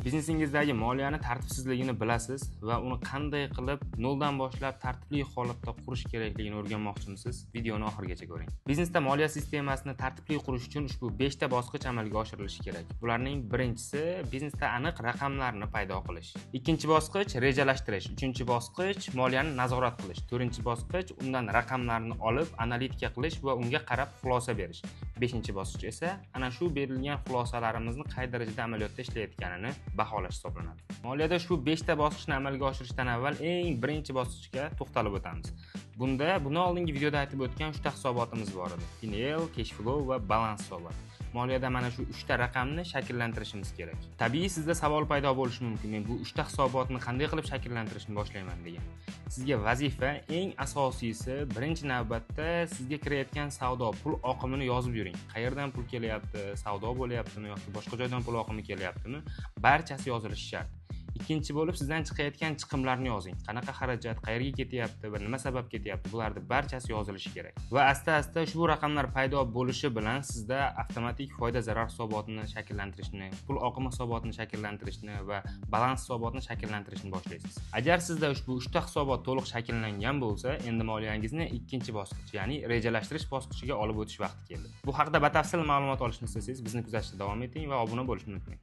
Biznesingizdagi moliyani tartibsizligini bilasiz va uni qanday qilib noldan boshlab tartibli holatda qurish kerakligini o'rganmoqchimisiz? Videoni oxirigacha ko'ring. Biznesda moliya sistemasini tartibli qurish uchun ushbu 5 ta bosqich amalga oshirilishi kerak. Bularning birinchisi biznesda aniq raqamlarni paydo qilish. Ikkinchi bosqich rejalashtirish. Uchinchi bosqich moliyani nazorat qilish. To'rtinchi bosqich undan raqamlarni olib analitika qilish va unga qarab xulosa berish. Beshinchi bosqich esa ana shu berilgan xulosalarimizni qay darajada amaliyotda ishlayotganini baholash hisoblanadi. Moliyada ushbu 5 ta bosqichni amalga oshirishdan avval eng birinchi bosqichga to'xtalib o'tamiz. Bunda buni oldingi videoda aytib o'tgan 3 ta hisobotimiz bor edi. P&L, cash flow va balans hisoboti. Moliyada mana shu 3 ta raqamni shakllantirishimiz kerak. Tabiiy sizda savol paydo bo'lishi mumkin. Men bu 3 ta hisobotni qanday qilib shakllantirishni boshlayman degan. Sizga vazifa eng asosiysi birinchi navbatda sizga kirayotgan savdo pul oqimini yozib yuring. Qayerdan pul kelyapti, savdo bo'lyaptimi yoki boshqa joydan pul oqimi kelyaptimi? Barchasi yozilishi shart. Ikkinchi bo'lib sizdan chiqayotgan chiqimlarni yozing. Qanaqa xarajat, qayerga ketyapti va nima sabab ketyapti? Bularning barchasi yozilishi kerak. Va asta-asta ushbu raqamlar paydo bo'lishi bilan sizda avtomatik foyda zarar hisobotini shakllantirishni, pul oqimi hisobotini shakllantirishni va balans hisobotini shakllantirishni boshlaysiz. Agar sizda ushbu 3 ta hisobot to'liq shakllangan bo'lsa, endi moliyangizni ikkinchi bosqich, ya'ni rejalashtirish bosqichiga olib o'tish vaqti keldi. Bu haqida batafsil ma'lumot olishni istasangiz, bizni kuzatishda davom eting va obuna bo'lishni unutmang.